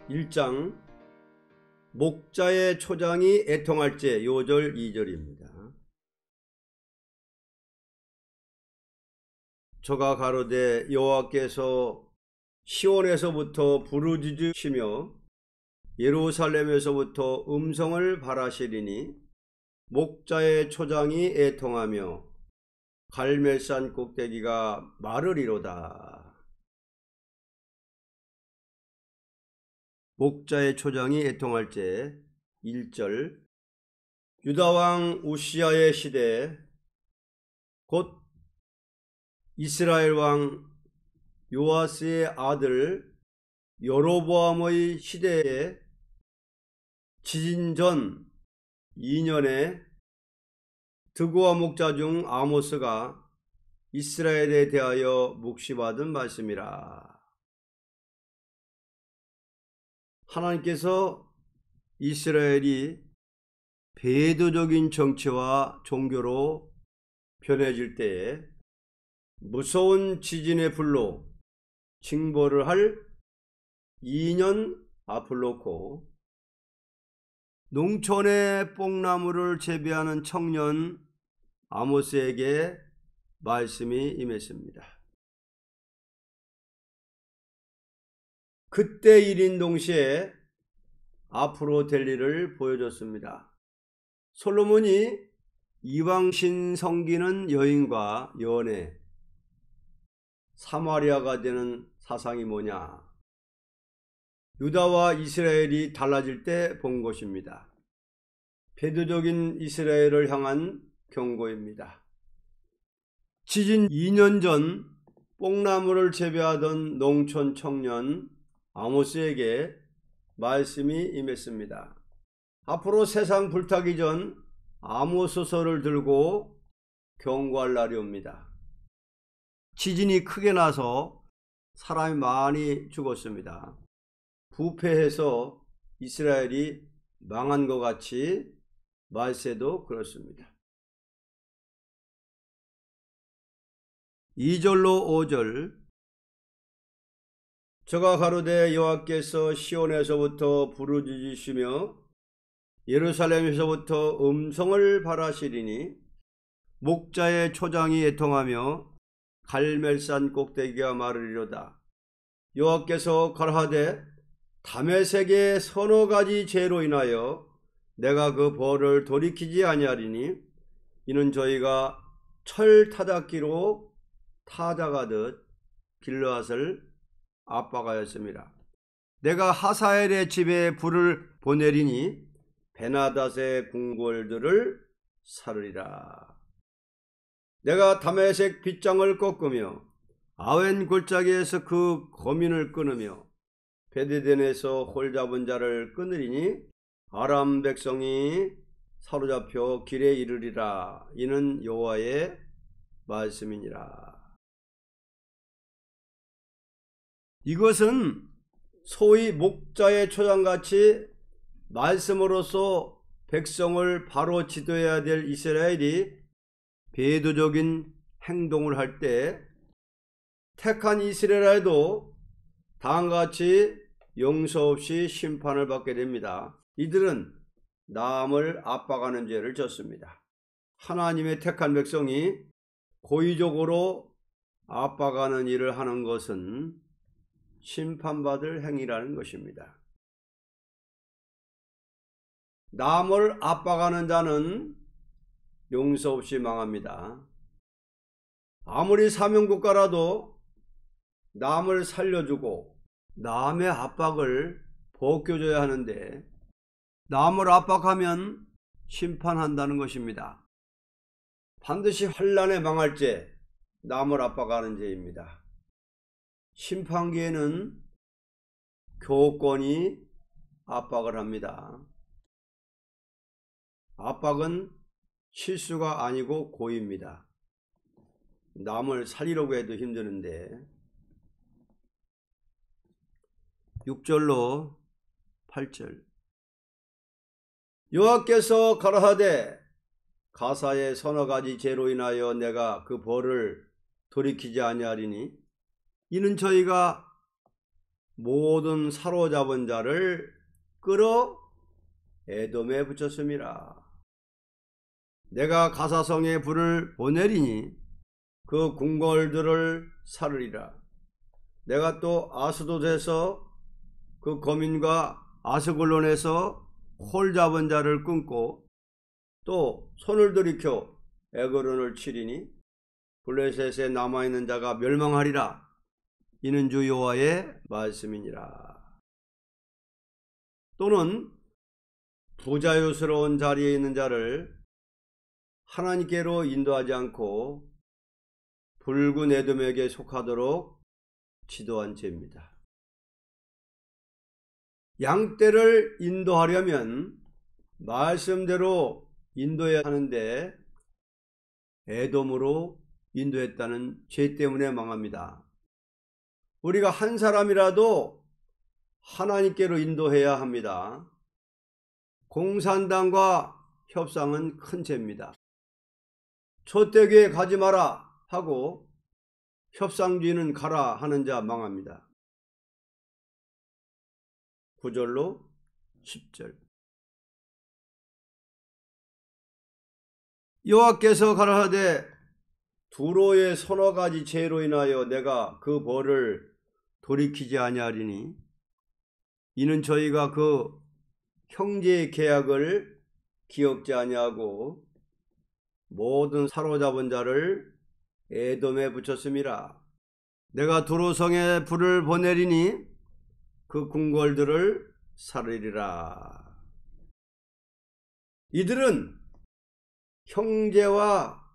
1장 목자의 초장이 애통할 때 요절 2절입니다. 저가 가로되 여호와께서 시온에서부터 부르짖으시며 예루살렘에서부터 음성을 발하시리니 목자의 초장이 애통하며 갈멜산 꼭대기가 마르리로다. 목자의 초장이 애통할 때 1절 유다왕 우시야의 시대 곧 이스라엘 왕 요아스의 아들 여로보암의 시대에 지진 전 2년에 드고와 목자 중 아모스가 이스라엘에 대하여 묵시받은 말씀이라. 하나님께서 이스라엘이 배도적인 정치와 종교로 변해질 때에 무서운 지진의 불로 징벌을 할 2년 앞을 놓고 농촌에 뽕나무를 재배하는 청년 아모스에게 말씀이 임했습니다. 그때 일인 동시에 앞으로 될 일을 보여줬습니다. 솔로몬이 이방신 섬기는 여인과 연애, 사마리아가 되는 사상이 뭐냐? 유다와 이스라엘이 달라질 때 본 것입니다. 배도적인 이스라엘을 향한 경고입니다. 지진 2년 전 뽕나무를 재배하던 농촌 청년 아모스에게 말씀이 임했습니다. 앞으로 세상 불타기 전 아모스서를 들고 경고할 날이 옵니다. 지진이 크게 나서 사람이 많이 죽었습니다. 부패해서 이스라엘이 망한 것 같이 말세도 그렇습니다. 2절로 5절 저가 가로되 여호와께서 시온에서부터 부르짖으시며 예루살렘에서부터 음성을 발하시리니 목자의 초장이 애통하며 갈멜산 꼭대기가 마르리로다. 여호와께서 가라하되 다메섹의 서너 가지 죄로 인하여 내가 그 벌을 돌이키지 아니하리니 이는 저희가 철 타닥기로 타작하듯 길르앗을 압박하였습니다. 내가 하사엘의 집에 불을 보내리니 베나닷의 궁궐들을 사르리라. 내가 다메섹 빗장을 꺾으며 아웬 골짜기에서 그 거민을 끊으며 베데덴에서 홀 잡은 자를 끊으리니 아람 백성이 사로잡혀 길에 이르리라. 이는 여호와의 말씀이니라. 이것은 소위 목자의 초장같이 말씀으로서 백성을 바로 지도해야 될 이스라엘이 배도적인 행동을 할 때 택한 이스라엘도 다음같이 용서 없이 심판을 받게 됩니다. 이들은 남을 압박하는 죄를 졌습니다. 하나님의 택한 백성이 고의적으로 압박하는 일을 하는 것은 심판받을 행위라는 것입니다. 남을 압박하는 자는 용서 없이 망합니다. 아무리 사명국가라도 남을 살려주고 남의 압박을 벗겨줘야 하는데 남을 압박하면 심판한다는 것입니다. 반드시 환난에 망할 죄, 남을 압박하는 죄입니다. 심판기에는 교권이 압박을 합니다. 압박은 실수가 아니고 고의입니다. 남을 살리려고 해도 힘드는데 6절로 8절 여호와께서 가라하되 가사의 서너 가지 죄로 인하여 내가 그 벌을 돌이키지 아니하리니 이는 저희가 모든 사로잡은 자를 끌어 에돔에 붙였음이라. 내가 가사성에 불을 보내리니 그 궁궐들을 사르리라. 내가 또 아스돗에서 그 거민과 아스글론에서 홀 잡은 자를 끊고 또 손을 들이켜 에그론을 치리니 블레셋에 남아있는 자가 멸망하리라. 이는 주 여호와의 말씀이니라. 또는 부자유스러운 자리에 있는 자를 하나님께로 인도하지 않고 붉은 에돔에게 속하도록 지도한 죄입니다. 양떼를 인도하려면 말씀대로 인도해야 하는데 에돔으로 인도했다는 죄 때문에 망합니다. 우리가 한 사람이라도 하나님께로 인도해야 합니다. 공산당과 협상은 큰 죄입니다. 촛대교회 가지 마라 하고 협상주의는 가라 하는 자 망합니다. 9절로 10절. 여호와께서 가라사대 두로의 서너 가지 죄로 인하여 내가 그 벌을 돌이키지 아니하리니 이는 저희가 그 형제의 계약을 기억지 아니하고 모든 사로잡은 자를 에돔에 붙였음이라. 내가 두로성에 불을 보내리니 그 궁궐들을 사르리라. 이들은 형제와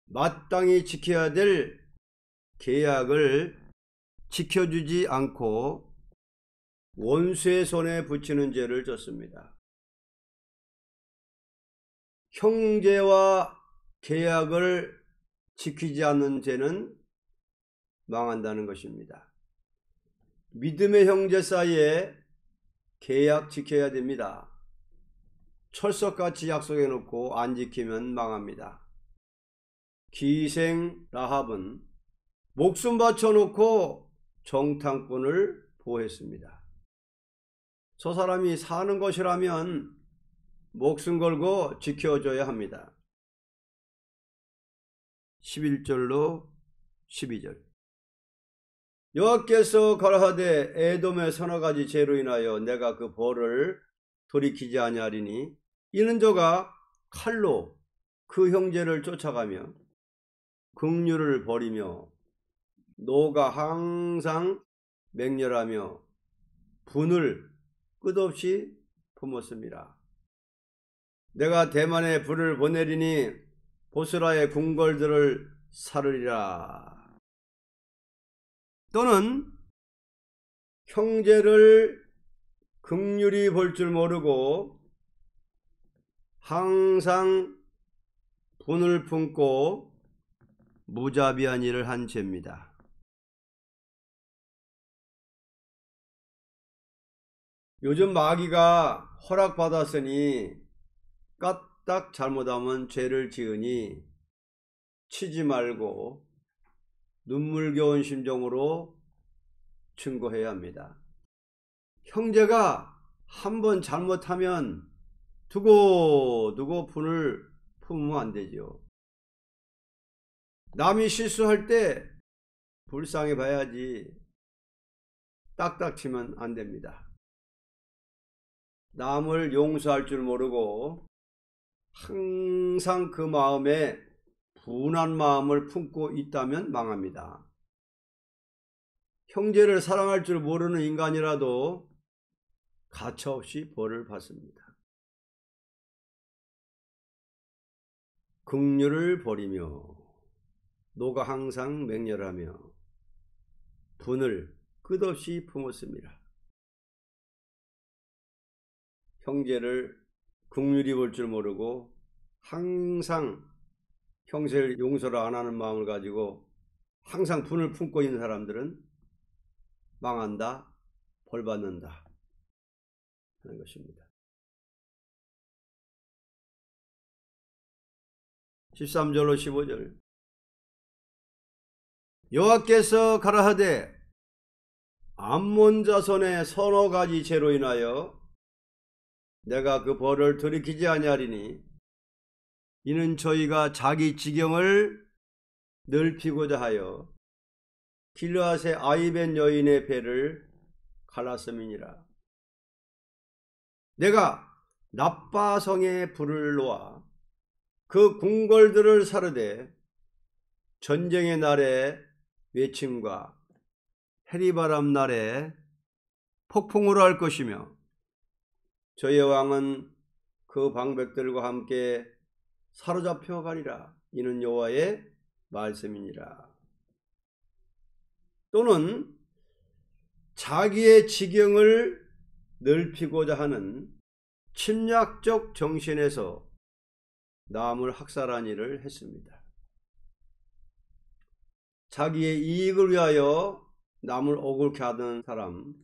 마땅히 지켜야 될 계약을 지켜주지 않고 원수의 손에 붙이는 죄를 졌습니다. 형제와 계약을 지키지 않는 죄는 망한다는 것입니다. 믿음의 형제 사이에 계약 지켜야 됩니다. 철석같이 약속해 놓고 안 지키면 망합니다. 기생 라합은 목숨 바쳐놓고 정탐꾼을 보호했습니다. 저 사람이 사는 것이라면 목숨 걸고 지켜줘야 합니다. 11절로 12절. 여호와께서 가라사대 에돔의 서너 가지 죄로 인하여 내가 그 벌을 돌이키지 아니하리니 이는 저가 칼로 그 형제를 쫓아가며 긍휼을 버리며 노가 항상 맹렬하며 분을 끝없이 품었습니다. 내가 대만에 불을 보내리니 보스라의 궁궐들을 사르리라. 또는 형제를 긍휼히 볼 줄 모르고 항상 분을 품고 무자비한 일을 한 죄입니다. 요즘 마귀가 허락받았으니 까딱 잘못하면 죄를 지으니 치지 말고 눈물겨운 심정으로 증거해야 합니다. 형제가 한번 잘못하면 두고 분을 품으면 안 되죠. 남이 실수할 때 불쌍해 봐야지 딱딱 치면 안 됩니다. 남을 용서할 줄 모르고 항상 그 마음에 분한 마음을 품고 있다면 망합니다. 형제를 사랑할 줄 모르는 인간이라도 가차없이 벌을 받습니다. 긍휼을 버리며 노가 항상 맹렬하며 분을 끝없이 품었습니다. 형제를 긍휼히 볼 줄 모르고 항상 형제를 용서를 안 하는 마음을 가지고 항상 분을 품고 있는 사람들은 망한다, 벌 받는다 하는 것입니다. 13절로 15절. 여호와께서 가라사대 암몬 자손의 서너 가지 죄로 인하여 내가 그 벌을 돌이키지 아니하리니 이는 저희가 자기 지경을 넓히고자 하여 길르앗의 아이벤 여인의 배를 갈랐음이니라. 내가 나빠성에 불을 놓아 그 궁궐들을 사르되 전쟁의 날에 외침과 해리바람 날에 폭풍으로 할 것이며 저의 왕은 그 방백들과 함께 사로잡혀 가리라. 이는 여호와의 말씀이니라. 또는 자기의 지경을 넓히고자 하는 침략적 정신에서 남을 학살한 일을 했습니다. 자기의 이익을 위하여 남을 억울케 하던 사람,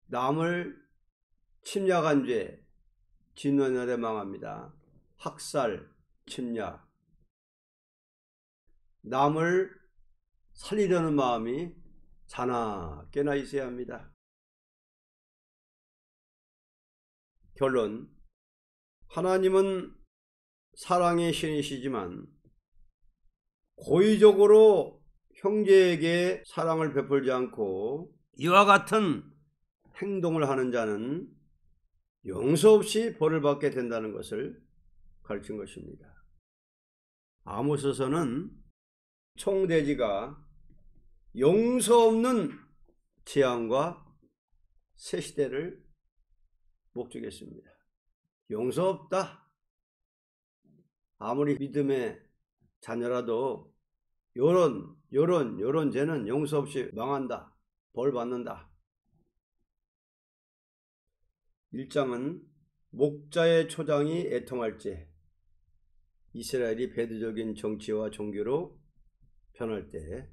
남을 침략한 죄, 진노날에 망합니다. 학살, 침략, 남을 살리려는 마음이 자나깨나 있어야 합니다. 결론, 하나님은 사랑의 신이시지만 고의적으로 형제에게 사랑을 베풀지 않고 이와 같은 행동을 하는 자는 용서 없이 벌을 받게 된다는 것을 가르친 것입니다. 아모스서는 총대지가 용서 없는 재앙과 새 시대를 목적했습니다. 용서 없다. 아무리 믿음의 자녀라도 요런 죄는 용서 없이 망한다. 벌 받는다. 1장은 목자의 초장이 애통할 때 이스라엘이 배도적인 정치와 종교로 변할 때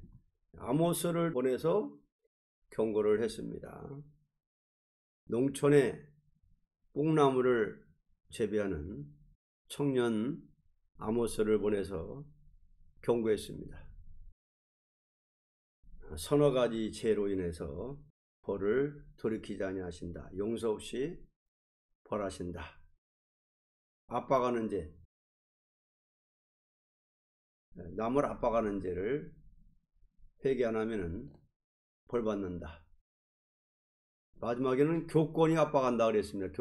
아모스를 보내서 경고를 했습니다. 농촌에 뽕나무를 재배하는 청년 아모스를 보내서 경고했습니다. 서너 가지 죄로 인해서 벌을 돌이키지 아니하신다. 용서 없이 벌하신다. 압박하는 죄, 남을 압박하는 죄를 회개 안 하면은 벌 받는다. 마지막에는 교권이 압박한다 그랬습니다.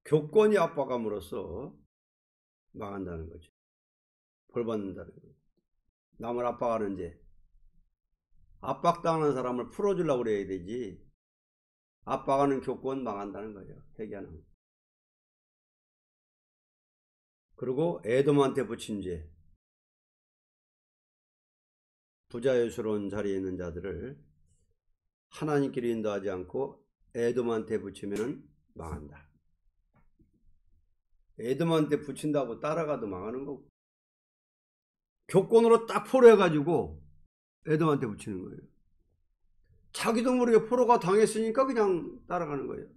교권이 압박함으로써 망한다는 거죠. 벌 받는다는 거죠. 남을 압박하는 죄, 압박당하는 사람을 풀어주려고 그래야 되지, 압박하는 교권 망한다는 거죠. 회개 안 하면. 그리고 에돔한테 붙인 죄, 부자유스러운 자리에 있는 자들을 하나님께로 인도하지 않고 에돔한테 붙이면 망한다. 에돔한테 붙인다고 따라가도 망하는 거고, 교권으로 딱 포로해가지고 에돔한테 붙이는 거예요. 자기도 모르게 포로가 당했으니까 그냥 따라가는 거예요.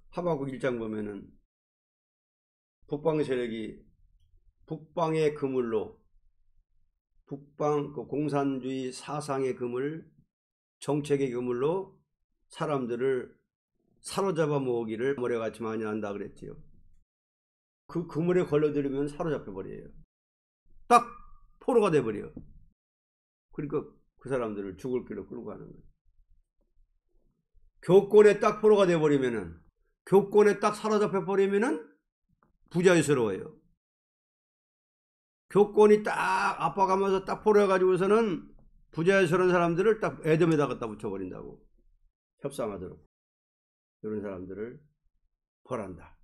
하박국 1장 보면은 북방 세력이 북방의 그물로, 북방 그 공산주의 사상의 그물, 정책의 그물로 사람들을 사로잡아 모으기를 모래같이 많이 한다 그랬지요. 그 그물에 걸려들으면 사로잡혀 버려요. 딱 포로가 돼버려요. 그러니까 그 사람들을 죽을 길로 끌고 가는 거예요. 교권에 딱 포로가 돼버리면은, 교권에 딱 사로잡혀 버리면은 부자유스러워요. 교권이 딱 압박하면서 딱 포로해가지고서는 부자유스러운 사람들을 딱 에돔에다 갖다 붙여버린다고. 협상하도록. 이런 사람들을 벌한다.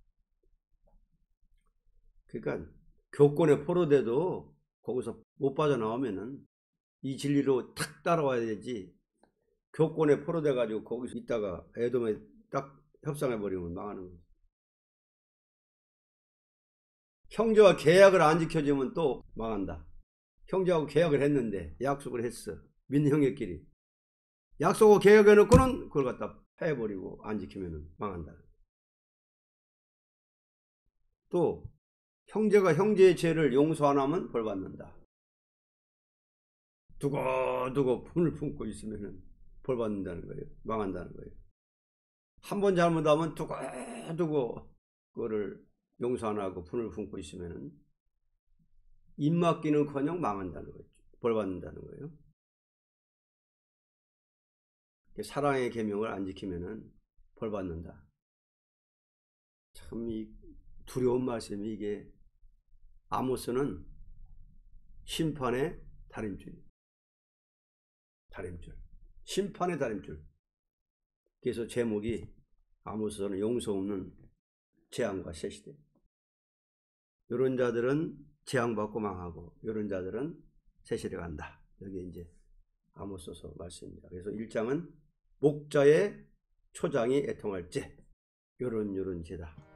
그러니까 교권에 포로돼도 거기서 못 빠져나오면은 이 진리로 탁 따라와야 되지, 교권에 포로돼가지고 거기서 있다가 에돔에 딱 협상해버리면 망하는 거지. 형제와 계약을 안 지켜주면 또 망한다. 형제하고 계약을 했는데, 약속을 했어. 믿는 형제끼리. 약속하고 계약해놓고는 그걸 갖다 패해버리고 안 지키면 망한다. 또 형제가 형제의 죄를 용서 안 하면 벌 받는다. 두고두고 분을 품고 있으면 벌 받는다는 거예요. 망한다는 거예요. 한 번 잘못하면 두고두고 그거를 용서 안 하고 분을 품고 있으면 입 막기는커녕 망한다는 거죠. 벌 받는다는 거예요. 사랑의 계명을 안 지키면은 벌 받는다. 참 이 두려운 말씀이 이게 아모스는 심판의 다림줄. 심판의 다림줄. 그래서 제목이 아모스는 용서 없는 재앙과 셋이대. 이런 자들은 재앙받고 망하고 이런 자들은 셋이래 간다. 여기 이제 아모스서 말씀입니다. 그래서 1장은 목자의 초장이 애통할 죄. 요런 죄다.